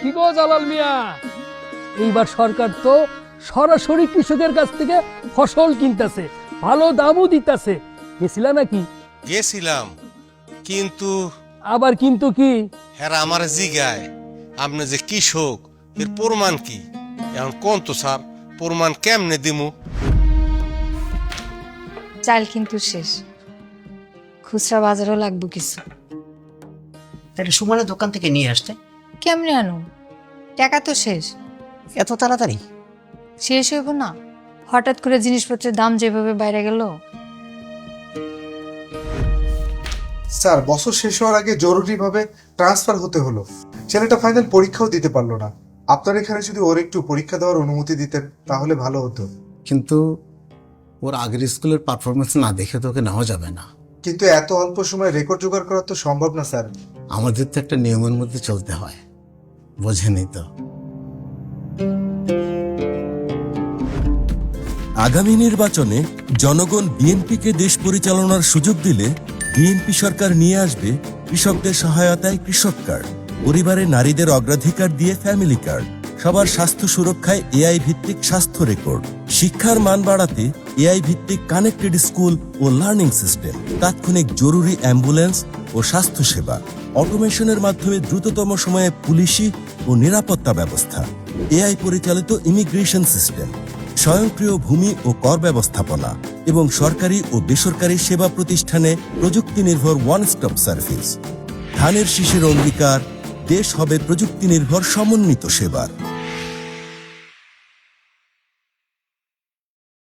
কি গো জালাল মিয়া, এইবার সরকার তো সরাসরি কৃষকের কাছ থেকে ফসল কিনতেছে, ভালো দামও দিতেছে। গেছিলা নাকি? গেছিলাম, কিন্তু আবার কিন্তু কি? হেরা আমার জিগায় আপনি যে কৃষক এর প্রমাণ কি? এখন কোন তো স্যার, প্রমাণ কেমনে দিমু? চাল কিন্তু শেষ, খুচরা বাজারও লাগবে কিছু। তাহলে সুমনের দোকান থেকে নিয়ে আসতে। কেমনে আনো? টাকা তো শেষ। এত তাড়াতাড়ি? শেষ হইব না, হঠাৎ করে জিনিসপত্রের দাম যেভাবে বাইরে গেল। স্যার, বছর শেষ হওয়ার আগে জরুরিভাবে ট্রান্সফার হতে হলো। ছেলেটা ফাইনাল পরীক্ষাও দিতে পারলো না। আপনার এখানে যদি ওর একটু পরীক্ষা দেওয়ার অনুমতি দিতেন তাহলে ভালো হতো। কিন্তু ওর আগের স্কুলের পারফরমেন্স না দেখে তো ওকে নেওয়া যাবে না। কিন্তু এত অল্প সময় রেকর্ড জোগাড় করা তো সম্ভব না স্যার। আমাদের তো একটা নিয়মের মধ্যে চলতে হয়, বোঝেনি তো। আগামী নির্বাচনে জনগণ বিএনপিকে দেশ পরিচালনার সুযোগ দিলে বিএনপি সরকার নিয়ে আসবে কৃষকদের সহায়তায় কৃষক কার্ড, পরিবারে নারীদের অগ্রাধিকার দিয়ে ফ্যামিলি কার্ড, সবার স্বাস্থ্য সুরক্ষায় এআই ভিত্তিক স্বাস্থ্য রেকর্ড, শিক্ষার মান বাড়াতে এআই ভিত্তিক কানেক্টেড স্কুল ও লার্নিং সিস্টেম, তাৎক্ষণিক জরুরি অ্যাম্বুলেন্স ও স্বাস্থ্যসেবা, অটোমেশনের মাধ্যমে দ্রুততম সময়ে পুলিশি ও নিরাপত্তা ব্যবস্থা, এআই পরিচালিত ইমিগ্রেশন সিস্টেম, স্বয়ংক্রিয় ভূমি ও কর ব্যবস্থাপনা এবং সরকারি ও বেসরকারি সেবা প্রতিষ্ঠানে প্রযুক্তি নির্ভর ওয়ান স্টপ সার্ভিস। ধানের শীষের অঙ্গীকার, দেশ হবে প্রযুক্তি নির্ভর সমন্বিত সেবার।